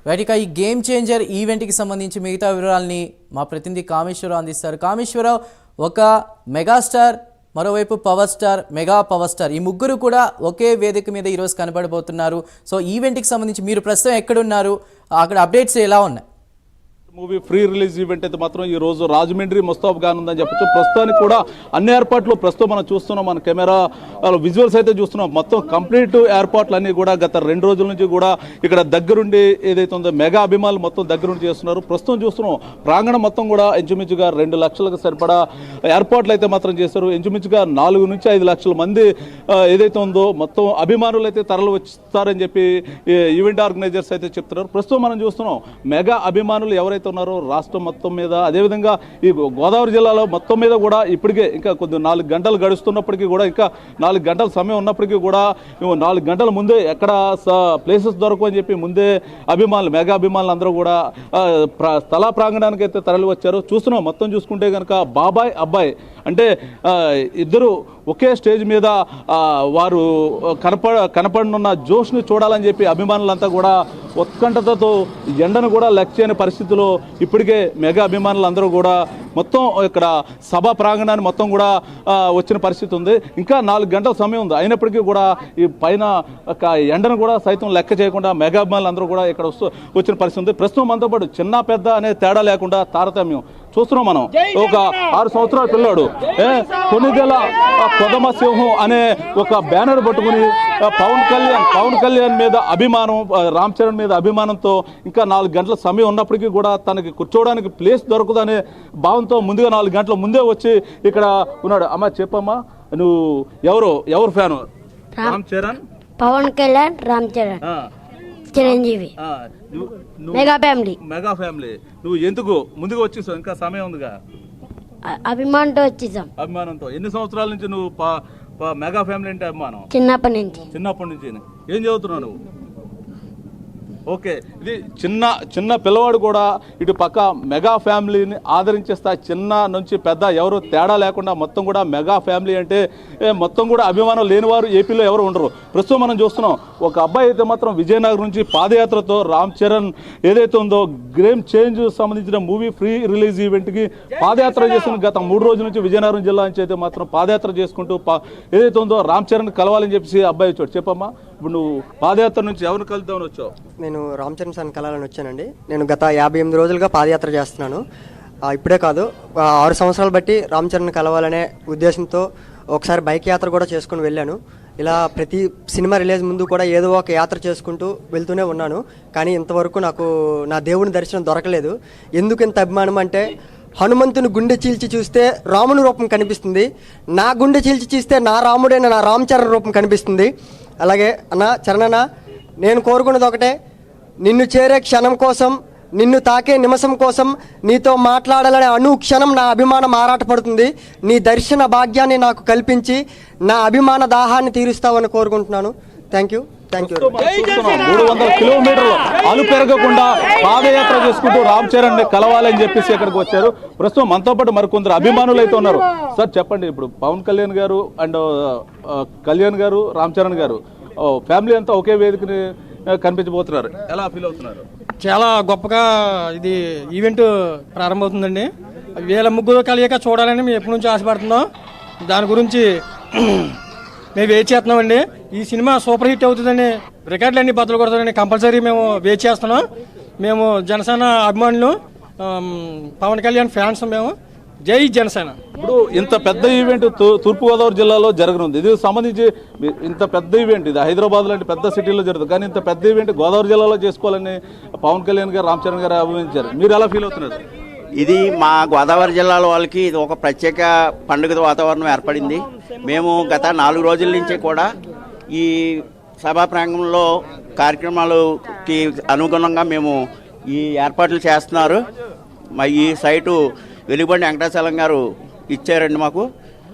Right, ఇక ఈ game changer ఈవెంట్కి సంబంధించి మిగతా వివరాలని మా ప్రతినిధి కామేశ్వరరావు అందిస్తారు. కామేశ్వరరావు, ఒక మెగాస్టార్, మరోవైపు power star, mega power star, ఈ ముగ్గురు కూడా ఒకే వేదిక మీద ఈరోజు కనబడబోతున్నారు. సో ఈవెంట్కి సంబంధించి మీరు ప్రస్తుతం ఎక్కడున్నారు, అక్కడ అప్డేట్స్ ఎలా ఉన్నాయి? మూవీ ఫ్రీ రిలీజ్ ఈవెంట్ అయితే మాత్రం ఈ రోజు రాజమండ్రి ముస్తాఫ్ గాన్ ఉందని చెప్పొచ్చు. ప్రస్తుతానికి కూడా అన్ని ఏర్పాట్లు ప్రస్తుతం మనం చూస్తున్నాం, మన కెమెరా విజువల్స్ అయితే చూస్తున్నాం. మొత్తం కంప్లీట్ ఏర్పాట్లు అన్ని కూడా గత 2 రోజుల నుంచి కూడా ఇక్కడ దగ్గరుండి ఏదైతే ఉందో మెగా అభిమానులు మొత్తం దగ్గరుండి చేస్తున్నారు. ప్రస్తుతం చూస్తున్నాం ప్రాంగణం మొత్తం కూడా ఇంచుమించుగా 2 లక్షలకు సరిపడా ఏర్పాట్లు అయితే మాత్రం చేశారు. ఇంచుమించుగా 4 నుంచి 5 లక్షల మంది ఏదైతే ఉందో మొత్తం అభిమానులు అయితే తరలి వస్తారని చెప్పి ఈవెంట్ ఆర్గనైజర్స్ అయితే చెప్తున్నారు. ప్రస్తుతం మనం చూస్తున్నాం మెగా అభిమానులు ఎవరైతే ఉన్నారో రాష్ట్రం మొత్తం మీద, అదేవిధంగా ఈ గోదావరి జిల్లాలో మొత్తం మీద కూడా ఇప్పటికే ఇంకా కొద్ది 4 గంటలు గడుస్తున్నప్పటికీ కూడా, ఇంకా 4 గంటల సమయం ఉన్నప్పటికీ కూడా 4 గంటల ముందే ఎక్కడ ప్లేసెస్ దొరకవు అని చెప్పి ముందే అభిమానులు, మెగా అభిమానులు అందరూ కూడా స్థల ప్రాంగణానికి అయితే తరలి వచ్చారు. చూస్తున్నాం మొత్తం చూసుకుంటే కనుక బాబాయ్ అబ్బాయి అంటే ఇద్దరు ఒకే స్టేజ్ మీద వారు కనపడనున్న జోష్ని చూడాలని చెప్పి అభిమానులంతా కూడా ఉత్కంఠతతో ఎండను కూడా లెక్క చేయని పరిస్థితిలో ఇప్పటికే మెగా అభిమానులు అందరూ కూడా మొత్తం ఇక్కడ సభా ప్రాంగణాన్ని మొత్తం కూడా వచ్చిన పరిస్థితి ఉంది. ఇంకా 4 గంటల సమయం ఉంది, అయినప్పటికీ కూడా ఈ పైన ఎండను కూడా సైతం లెక్క చేయకుండా మెగా అభిమానులు అందరూ కూడా ఇక్కడ వచ్చిన పరిస్థితి ఉంది. ప్రస్తుతం మనతో పాటు చిన్న పెద్ద అనే తేడా లేకుండా తారతమ్యం చూస్తున్నాం. మనం ఒక 6 సంవత్సరాల పిల్లాడు కొన్నిదెల కొదమ సింహం అనే ఒక బ్యానర్ పట్టుకుని పవన్ కళ్యాణ్ మీద అభిమానం, రామ్ చరణ్ మీద అభిమానంతో ఇంకా 4 గంటల సమయం ఉన్నప్పటికీ కూడా తనకి కూర్చోవడానికి ప్లేస్ దొరకదనే భావంతో ముందుగా 4 గంటల ముందే వచ్చి ఇక్కడ ఉన్నాడు. అమ్మా చెప్పమ్మా, నువ్వు ఎవరు fan? Ram Charan, Pawan Kalyan, Ram Charan, Chiranjeevi, mega family. నువ్వు ఎందుకు ముందుగా వచ్చేసావు? ఇంకా సమయం ఉందిగా. అభిమానంతో వచ్చేసాం. అభిమానంతో. ఎన్ని సంవత్సరాల నుంచి నువ్వు మెగా ఫ్యామిలీ అంటే అభిమానం? చిన్నప్పటి నుంచి. ఏం చదువుతున్నావు నువ్వు? ఓకే, ఇది చిన్న పిల్లవాడు కూడా ఇటు పక్క మెగా ఫ్యామిలీని ఆదరించేస్తా, చిన్న నుంచి పెద్ద ఎవరు తేడా లేకుండా మొత్తం కూడా మెగా ఫ్యామిలీ అంటే మొత్తం కూడా అభిమానం లేనివారు ఏపీలో ఎవరు ఉండరు. ప్రస్తుతం మనం చూస్తున్నాం ఒక అబ్బాయి అయితే మాత్రం విజయనగరం నుంచి పాదయాత్రతో రామ్ చరణ్ ఏదైతే ఉందో గేమ్ చేంజ్ సంబంధించిన మూవీ ఫ్రీ రిలీజ్ ఈవెంట్కి పాదయాత్ర చేస్తున్న గత 3 రోజుల నుంచి విజయనగరం జిల్లా నుంచి అయితే మాత్రం పాదయాత్ర చేసుకుంటూ ఏదైతే ఉందో రామ్ చరణ్ కలవాలని చెప్పేసి అబ్బాయి వచ్చాడు. చెప్పమ్మా, ఇప్పుడు నువ్వు పాదయాత్ర నుంచి ఎవరిని కలుద్దామని వచ్చావు? నేను రామ్ చరణ్ సార్ని కలాలని వచ్చానండి. నేను గత 58 రోజులుగా పాదయాత్ర చేస్తున్నాను. ఇప్పుడే కాదు, 6 సంవత్సరాలు బట్టి రామ్ చరణ్ కలవాలనే ఉద్దేశంతో ఒకసారి బైక్ యాత్ర కూడా చేసుకుని వెళ్ళాను. ఇలా ప్రతి సినిమా రిలీజ్ ముందు కూడా ఏదో ఒక యాత్ర చేసుకుంటూ వెళ్తూనే ఉన్నాను. కానీ ఇంతవరకు నాకు నా దేవుని దర్శనం దొరకలేదు. ఎందుకు ఇంత అభిమానం అంటే, హనుమంతుని గుండె చీల్చి చూస్తే రాముని రూపం కనిపిస్తుంది, నా గుండె చీల్చి చూస్తే నా రాముడైన నా రామ్ చరణ్ రూపం కనిపిస్తుంది. అలాగే అన్న చరణ్, నేను కోరుకున్నది ఒకటే, నిన్ను చేరే క్షణం కోసం, నిన్ను తాకే నిమిషం కోసం, నీతో మాట్లాడాలనే క్షణం నా అభిమానం ఆరాటపడుతుంది. నీ దర్శన భాగ్యాన్ని నాకు కల్పించి నా అభిమాన దాహాన్ని తీరుస్తావని కోరుకుంటున్నాను. Thank you. 300 కిలోమీటర్లు అలు పెరగకుండా పాదయాత్ర చేసుకుంటూ రామ్ చరణ్ ని కలవాలని చెప్పేసి ఇక్కడికి వచ్చారు. ప్రస్తుతం మనతో పాటు మరికొందరు అభిమానులు అయితే ఉన్నారు. సార్ చెప్పండి, ఇప్పుడు పవన్ కళ్యాణ్ గారు అండ్ కళ్యాణ్ గారు, రామ్ చరణ్ గారు ఫ్యామిలీ అంతా ఒకే వేదికని కనిపించబోతున్నారు, ఎలా ఫీల్ అవుతున్నారు? చాలా గొప్పగా ఇది ఈవెంట్ ప్రారంభమవుతుందండి. వీళ్ళ ముగ్గురు కలియక చూడాలని మేము ఎప్పటి నుంచి ఆశపడుతున్నాం. దాని గురించి మేము వెయిట్ చేస్తున్నామండి. ఈ సినిమా సూపర్ హిట్ అవుతుందని, రికార్డులన్నీ బద్దలు కొడుతుందని కంపల్సరీ మేము వెయిట్ చేస్తున్నాం. మేము జనసేన అభిమానులు, పవన్ కళ్యాణ్ ఫ్యాన్స్ మేము. జై జనసేన. ఇప్పుడు ఇంత పెద్ద ఈవెంట్ తూర్పుగోదావరి జిల్లాలో జరగనుంది. ఇది సంబంధించి ఇంత పెద్ద ఈవెంట్, ఇది హైదరాబాద్ లాంటి పెద్ద సిటీలో జరుగుతుంది, కానీ ఇంత పెద్ద ఈవెంట్ గోదావరి జిల్లాలో చేసుకోవాలని పవన్ కళ్యాణ్ గారు, రామ్ చరణ్ గారు అభినందించారు. మీరు ఎలా ఫీల్ అవుతున్నారు? ఇది మా గోదావరి జిల్లాలో వాళ్ళకి ఇది ఒక ప్రత్యేక పండుగ వాతావరణం ఏర్పడింది. మేము గత 4 రోజుల నుంచి కూడా ఈ సభా ప్రాంగణంలో కార్యక్రమాలకి అనుగుణంగా మేము ఈ ఏర్పాట్లు చేస్తున్నారు. మా ఈ సైటు వెలుగుబండి వెంకటాచలం గారు ఇచ్చారండి మాకు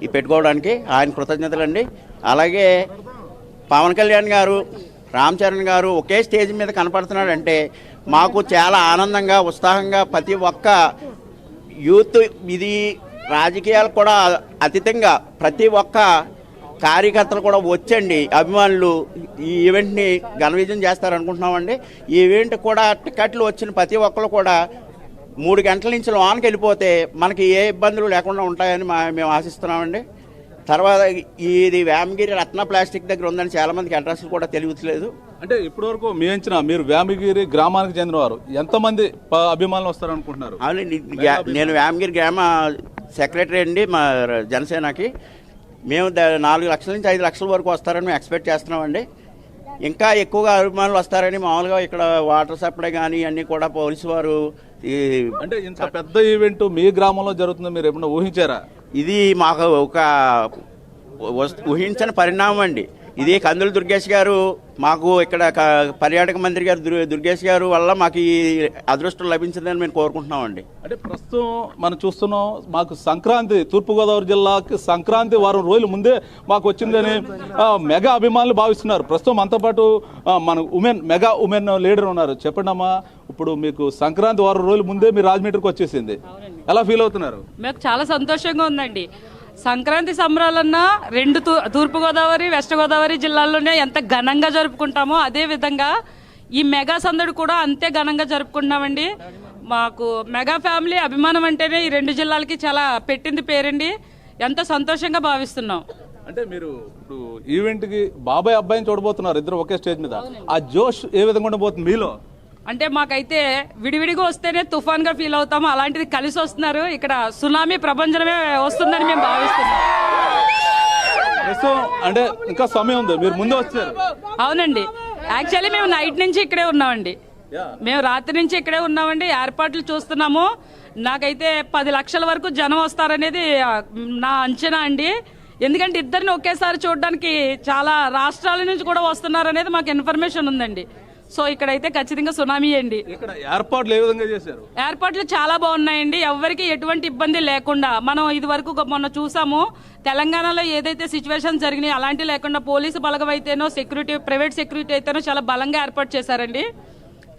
ఈ పెట్టుకోవడానికి, ఆయన కృతజ్ఞతలండి. అలాగే పవన్ కళ్యాణ్ గారు, రామ్ చరణ్ గారు ఒకే స్టేజ్ మీద కనపడుతున్నాడంటే మాకు చాలా ఆనందంగా, ఉత్సాహంగా, ప్రతి ఒక్క యూత్, ఇది రాజకీయాలు కూడా అతీతంగా ప్రతి ఒక్క కార్యకర్తలు కూడా వచ్చండి, అభిమానులు ఈ ఈవెంట్ని ఘన విజయం చేస్తారనుకుంటున్నామండి. ఈ ఈవెంట్ కూడా టికెట్లు వచ్చిన ప్రతి ఒక్కరు కూడా 3 గంటల నుంచి లోనికి వెళ్ళిపోతే మనకి ఏ ఇబ్బందులు లేకుండా ఉంటాయని మేము ఆశిస్తున్నామండి. తర్వాత ఇది వేమగిరి రత్న ప్లాస్టిక్ దగ్గర ఉందని చాలామందికి అడ్రస్లు కూడా తెలియట్లేదు. అంటే ఇప్పటివరకు మీ అంచనా, మీరు వేమగిరి గ్రామానికి చెందినవారు, ఎంతమంది అభిమానులు వస్తారనుకుంటున్నారు? అవునండి, నేను వేమగిరి గ్రామ సెక్రటరీ అండి మా జనసేనకి. మేము 4 లక్షల నుంచి 5 లక్షల వరకు వస్తారని మేము ఎక్స్పెక్ట్ చేస్తున్నామండి. ఇంకా ఎక్కువగా అభిమానులు వస్తారని మామూలుగా ఇక్కడ వాటర్ సప్లై కానీ అన్నీ కూడా పోలీసు వారు అంటే ఇంత పెద్ద ఈవెంట్ మీ గ్రామంలో జరుగుతుందో మీరు ఎప్పుడైనా ఊహించారా? ఇది మాకు ఒక ఊహించని పరిణామం అండి. ఇది కందుల దుర్గేష్ గారు మాకు ఇక్కడ పర్యాటక మంత్రి గారు దుర్గేష్ గారు వల్ల మాకు ఈ అదృష్టం లభించిందని మేము కోరుకుంటున్నామండి. అంటే ప్రస్తుతం మనం చూస్తున్నాం, మాకు సంక్రాంతి, తూర్పుగోదావరి జిల్లాకి సంక్రాంతి వారం రోజుల ముందే మాకు వచ్చిందని మెగా అభిమానులు భావిస్తున్నారు. ప్రస్తుతం మనతో పాటు మన మెగా ఉమెన్ లీడర్ ఉన్నారు. చెప్పండి అమ్మా, ఇప్పుడు మీకు సంక్రాంతి వారం రోజుల ముందే మీరు రాజమండ్రికి వచ్చేసింది, ఎలా ఫీల్ అవుతున్నారు? మాకు చాలా సంతోషంగా ఉందండి. సంక్రాంతి సంబరాలన్నా 2 తూర్పుగోదావరి వెస్ట్ గోదావరి జిల్లాల్లోనే ఎంత ఘనంగా జరుపుకుంటామో అదే విధంగా ఈ మెగా సందడి కూడా అంతే ఘనంగా జరుపుకుంటున్నామండి. మాకు మెగా ఫ్యామిలీ అభిమానం అంటేనే ఈ 2 జిల్లాలకి చాలా పెట్టింది పేరండి. ఎంతో సంతోషంగా భావిస్తున్నాం. అంటే మీరు ఇప్పుడు ఈవెంట్కి బాబాయ్ అబ్బాయిని చూడబోతున్నారు, ఇద్దరు ఒకే స్టేజ్ మీద. ఆ జోష్ ఏ విధంగా ఉండబోతుంది మీలో? అంటే మాకైతే విడివిడిగా వస్తేనే తుఫాన్గా ఫీల్ అవుతాము, అలాంటిది కలిసి వస్తున్నారు. ఇక్కడ సునామీ ప్రపంచమే వస్తుందని మేము భావిస్తున్నాం. అంటే ఇంకా సమయం ఉంది, మీరు ముందే వచ్చారు. అవునండి, యాక్చువల్లీ మేము నైట్ నుంచి ఇక్కడే ఉన్నామండి. మేము రాత్రి నుంచి ఇక్కడే ఉన్నామండి, ఏర్పాట్లు చూస్తున్నాము. నాకైతే 10 లక్షల వరకు జనం వస్తారనేది నా అంచనా అండి. ఎందుకంటే ఇద్దరిని ఒకేసారి చూడడానికి చాలా రాష్ట్రాల నుంచి కూడా వస్తున్నారు అనేది మాకు ఇన్ఫర్మేషన్ ఉందండి. సో ఇక్కడైతే ఖచ్చితంగా సునామీ అండి. ఇక్కడ ఏర్పాట్లు ఏ విధంగా చేశారు? ఏర్పాట్లు చాలా బాగున్నాయండి, ఎవరికి ఎటువంటి ఇబ్బంది లేకుండా. మనం ఇది వరకు మొన్న చూసాము, తెలంగాణలో ఏదైతే సిచ్యువేషన్ జరిగినాయి అలాంటివి లేకుండా పోలీసు బలగం అయితేనో సెక్యూరిటీ, ప్రైవేట్ సెక్యూరిటీ అయితేనో చాలా బలంగా ఏర్పాటు చేశారండి.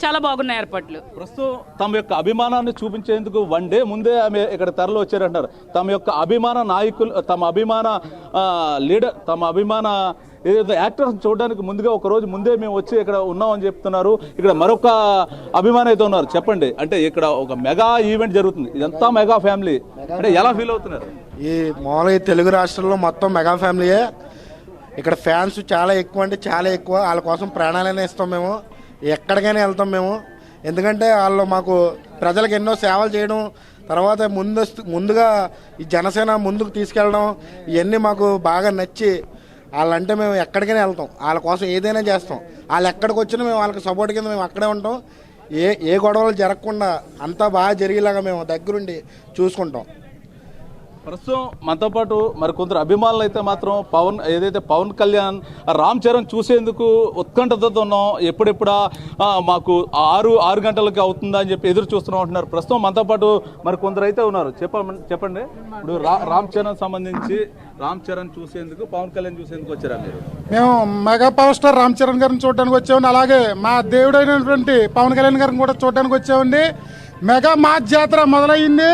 చాలా బాగున్నాయి ఏర్పాట్లు. ప్రస్తుతం తమ యొక్క అభిమానాన్ని చూపించేందుకు 1 డే ముందే ఆమె ఇక్కడ తరలి వచ్చారంటారు. తమ యొక్క అభిమాన నాయకులు, తమ అభిమాన లీడర్, తమ అభిమాన ఏదైతే యాక్టర్స్ చూడడానికి ముందుగా ఒక రోజు ముందే మేము వచ్చి ఇక్కడ ఉన్నామని చెప్తున్నారు. ఇక్కడ మరొక అభిమాని అయితే ఉన్నారు. చెప్పండి, అంటే ఇక్కడ ఒక మెగా ఈవెంట్ జరుగుతుంది, ఇదంతా మెగా ఫ్యామిలీ, అంటే ఎలా ఫీల్ అవుతున్నారు? ఈ మామూలుగా తెలుగు రాష్ట్రాల్లో మొత్తం మెగా ఫ్యామిలీయే. ఇక్కడ ఫ్యాన్స్ చాలా ఎక్కువ, అంటే చాలా ఎక్కువ. వాళ్ళ కోసం ప్రాణాలనే ఇస్తాం మేము, ఎక్కడికైనా వెళ్తాం మేము. ఎందుకంటే వాళ్ళు మాకు ప్రజలకు ఎన్నో సేవలు చేయడం, తర్వాత ముందుగా ఈ జనసేన ముందుకు తీసుకెళ్ళడం, ఇవన్నీ మాకు బాగా నచ్చి వాళ్ళంటే మేము ఎక్కడికైనా వెళ్తాం, వాళ్ళ కోసం ఏదైనా చేస్తాం. వాళ్ళు ఎక్కడికి వచ్చినా మేము వాళ్ళకి సపోర్ట్ కింద మేము అక్కడే ఉంటాం. ఏ గొడవలు జరగకుండా అంతా బాగా జరిగేలాగా మేము దగ్గరుండి చూసుకుంటాం. ప్రస్తుతం మనతో పాటు మరి కొందరు అభిమానులు అయితే మాత్రం ఏదైతే పవన్ కళ్యాణ్, రామ్ చరణ్ చూసేందుకు ఉత్కంఠతో ఉన్నాం, ఎప్పుడెప్పుడా మాకు 6 గంటలకి అవుతుందా అని చెప్పి ఎదురు చూస్తున్నాం అంటున్నారు. ప్రస్తుతం మనతో పాటు మరి కొందరు అయితే ఉన్నారు. చెప్పండి, ఇప్పుడు రామ్ చరణ్ సంబంధించి రామ్ చరణ్ చూసేందుకు, పవన్ కళ్యాణ్ చూసేందుకు వచ్చారా మీరు? మేము mega power star Ram Charan గారిని చూడడానికి వచ్చామండి. అలాగే మా దేవుడైనటువంటి పవన్ కళ్యాణ్ గారిని కూడా చూడడానికి వచ్చామండి. మెగా మా జాతర మొదలయ్యింది.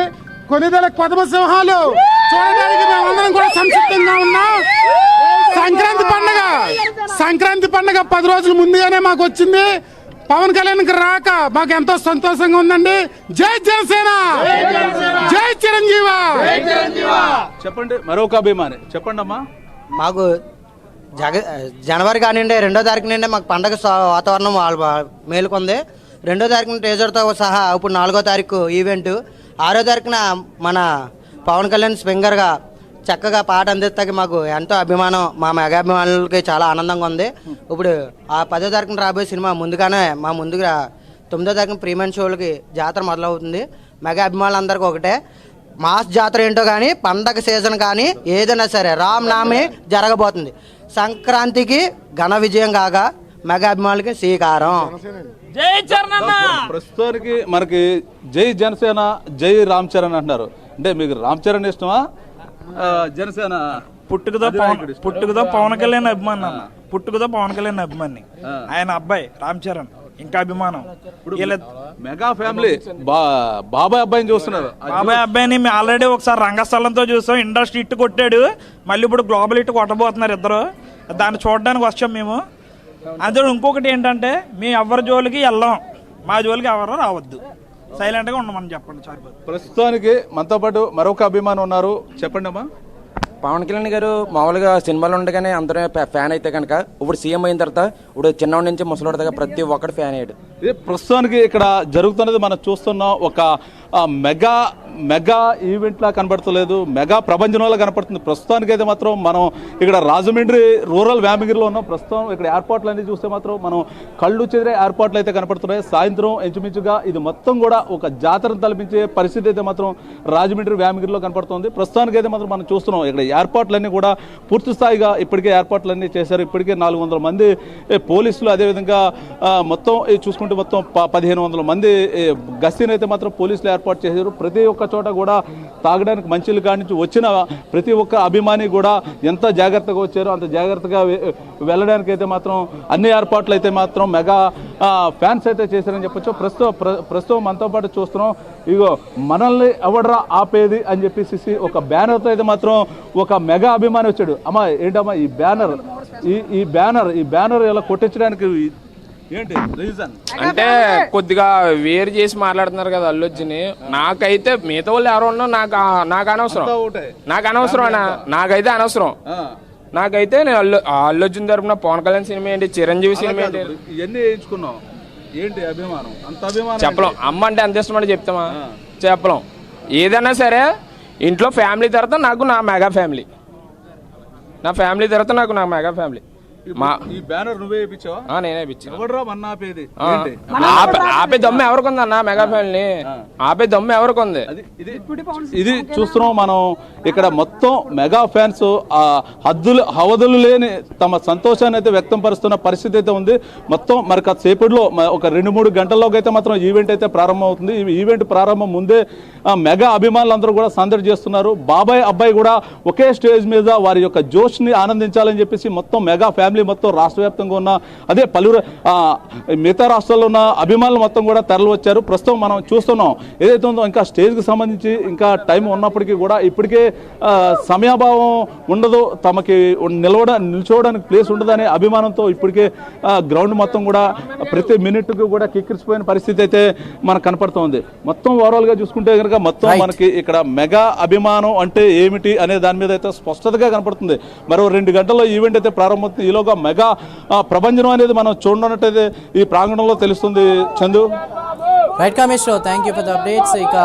కొనిదెల కొదమ సింహాలు చూడడానికి మేమందరం కూడా సంసిద్ధంగా ఉన్నాం. సంక్రాంతి పండుగ 10 రోజుల ముందుగానే మాకు వచ్చింది. పవన్ కళ్యాణ్కి రాక మాకు ఎంతో సంతోషంగా ఉందండి. జై జనసేన, జై చిరంజీవ. చెప్పండి, మరొక అభిమాని చెప్పండి అమ్మా. మాకు జనవరి కానివ్వండి 2వ తారీఖు నుండి మాకు పండగ వాతావరణం మేలుకొంది. 2వ తారీఖున టీజర్తో సహా ఇప్పుడు 4వ తారీఖు ఈవెంట్. 6వ తారీఖున మన పవన్ కళ్యాణ్ స్పింగర్గా చక్కగా పాట అందిస్తాకి మాకు ఎంతో అభిమానం, మా మెగా అభిమానులకి చాలా ఆనందంగా ఉంది. ఇప్పుడు ఆ 10వ తారీఖున రాబోయే సినిమా ముందుగా 9వ తారీఖున ప్రీమియం షోలకి జాతర మొదలవుతుంది. మెగా అభిమానులందరికీ ఒకటే, మాస్ జాతర ఏంటో కానీ పండగ సీజన్ కానీ ఏదైనా సరే రామ్ నామే జరగబోతుంది. సంక్రాంతికి ఘన విజయం కాగా మెగా అభిమానులకి శ్రీకారం. ప్రస్తుతానికి మనకి జై జనసేన, జై రామ్ చరణ్ అంటున్నారు. అంటే మీకు రామ్ చరణ్ ఇష్టమా, జనసేన? పుట్టుకతో పవన్ కళ్యాణ్ అభిమాని అన్న, పుట్టుకతో పవన్ కళ్యాణ్ అభిమాని. ఆయన అబ్బాయి రామ్ చరణ్ ఇంకా అభిమానం. వీళ్ళ మెగా ఫ్యామిలీ బాబాయ్ అబ్బాయిని చూస్తున్నారు. బాబాయ్ అబ్బాయిని మేము ఆల్రెడీ ఒకసారి రంగస్థలంతో చూసాం, ఇండస్ట్రీ హిట్ కొట్టాడు, మళ్ళీ ఇప్పుడు గ్లోబల్ హిట్ కొట్టబోతున్నారు ఇద్దరు. దాన్ని చూడడానికి వచ్చాం మేము. అందులో ఇంకొకటి ఏంటంటే మేము ఎవరి జోలికి వెళ్ళాం, మా జోలికి ఎవరు రావద్దు, సైలెంట్గా ఉండమని చెప్పండి. సరిపోదు. ప్రస్తుతానికి మనతో పాటు మరొక అభిమానం ఉన్నారు, చెప్పండి అమ్మా. పవన్ కళ్యాణ్ గారు మామూలుగా సినిమాలు ఉండగానే అందరూ ఫ్యాన్ అయితే కనుక ఇప్పుడు సీఎం అయిన తర్వాత ఇప్పుడు చిన్నవాడి నుంచి ముసలివాడి దాకా ప్రతి ఒక్కటి ఫ్యాన్ అయ్యాడు. ఇది ప్రస్తుతానికి ఇక్కడ జరుగుతున్నది మనం చూస్తున్నాం. ఒక మెగా ఈవెంట్ లా కనబడతలేదు, మెగా ప్రపంచంలో కనపడుతుంది. ప్రస్తుతానికి అయితే మాత్రం మనం ఇక్కడ రాజమండ్రి రూరల్ వ్యామగిరిలో ఉన్నాం. ప్రస్తుతం ఇక్కడ ఎయిర్పోర్ట్లు అన్ని చూస్తే మాత్రం మనం కళ్ళు చెదిరే ఎయిర్పోర్ట్లు అయితే కనపడుతున్నాయి. సాయంత్రం ఇంచుమించుగా ఇది మొత్తం కూడా ఒక జాతరను తలపించే పరిస్థితి అయితే మాత్రం రాజమండ్రి వ్యామగిరిలో కనపడుతుంది. ప్రస్తుతానికి అయితే మాత్రం మనం చూస్తున్నాం ఇక్కడ ఎయిర్పోర్ట్లన్నీ కూడా పూర్తి స్థాయిగా ఇప్పటికే ఎయిర్పోర్ట్లన్నీ చేశారు. ఇప్పటికే 400 మంది పోలీసులు, అదేవిధంగా మొత్తం చూసుకుంటే మొత్తం 1500 మంది గస్తీని అయితే మాత్రం పోలీసులు ఏర్పాటు చేశారు. ప్రతి ఒక్క చోట కూడా తాగడానికి మంచిలు కాడి నుంచి వచ్చిన ప్రతి ఒక్క అభిమాని కూడా ఎంత జాగ్రత్తగా వచ్చారో అంత జాగ్రత్తగా వెళ్ళడానికి అయితే మాత్రం అన్ని ఏర్పాట్లు అయితే మాత్రం మెగా ఫ్యాన్స్ అయితే చేశారని చెప్పొచ్చు. ప్రస్తుతం మనతో పాటు చూస్తున్నాం. ఇగో మనల్ని ఎవడరా ఆపేది అని చెప్పేసి ఒక బ్యానర్తో అయితే మాత్రం ఒక మెగా అభిమాని వచ్చాడు. అమ్మా ఏంటమ్మా ఈ బ్యానర్ ఇలా కొట్టించడానికి ఏంటి రీజన్? అంటే కొద్దిగా వేరు చేసి మాట్లాడుతున్నారు కదా అల్లు అర్జున్. నాకైతే మిగతా వాళ్ళు ఎవరు ఉన్నా నాకు అనవసరం, అన్న, నాకైతే అనవసరం. నాకైతే నేను అల్లు అర్జున్ తరపున పవన్ కళ్యాణ్ సినిమా ఏంటి, చిరంజీవి సినిమా ఏంటి, ఇవన్నీ వేయించుకున్నాం. ఏంటి అభిమానం? అంత అభిమానం చెప్పలేం. అమ్మ అంటే ఎంత ఇష్టం అంటే చెప్తామా? చెప్పలేం. ఏదైనా సరే ఇంట్లో ఫ్యామిలీ తర్వాత నాకు నా మెగా ఫ్యామిలీ, నా ఫ్యామిలీ తర్వాత నాకు నా మెగా ఫ్యామిలీ. ఈ బ్యానర్ నువ్వే వేయించావా? నేనే వేయించాను. ఆపే దమ్ము ఎవరికి ఉంది అన్న? మెగా ఫ్యామిలీ ఆపే దమ్ము ఎవరికి ఉంది? ఇది చూస్తున్నాం మనం ఇక్కడ మొత్తం మెగా ఫ్యాన్స్ హవదులు లేని తమ సంతోషాన్ని అయితే వ్యక్తం పరుస్తున్న పరిస్థితి అయితే ఉంది. మొత్తం మరి కాసేపట్లో ఒక 2-3 గంటల్లోకి అయితే మాత్రం ఈవెంట్ అయితే ప్రారంభం అవుతుంది. ఈ ఈవెంట్ ప్రారంభం ముందే మెగా అభిమానులందరూ కూడా సందడి చేస్తున్నారు. బాబాయ్ అబ్బాయి కూడా ఒకే స్టేజ్ మీద వారి యొక్క జోష్ని ఆనందించాలని చెప్పేసి మొత్తం మెగా ఫ్యామిలీ మొత్తం రాష్ట్ర వ్యాప్తంగా ఉన్న అదే పలువురు మిగతా రాష్ట్రాల్లో ఉన్న అభిమానులు మొత్తం కూడా తరలి వచ్చారు. ప్రస్తుతం మనం చూస్తున్నాం ఏదైతే ఉందో ఇంకా స్టేజ్కి సంబంధించి ఇంకా టైం ఉన్నప్పటికీ కూడా ఇప్పటికే సమయాభావం ఉండదు, తమకి నిల్చోవడానికి ప్లేస్ ఉండదనే అభిమానంతో ఇప్పటికే గ్రౌండ్ మొత్తం కూడా ప్రతి మినిట్కి కూడా కిక్కిరిసిపోయిన పరిస్థితి అయితే మనకు కనపడుతోంది. మొత్తం ఓవరాల్గా చూసుకుంటే కనుక మొత్తం మనకి ఇక్కడ మెగా అభిమానం అంటే ఏమిటి అనే దాని మీద అయితే స్పష్టతగా కనపడుతుంది. మరో 2 గంటల్లో ఈవెంట్ అయితే ప్రారంభమవుతుంది. ఈలోగా మెగా ప్రపంచం అనేది మనం చూడనట్టయితే ఈ ప్రాంగణంలో తెలుస్తుంది. Chandu. Right Kameswara Rao, thank you for the updates. ఇక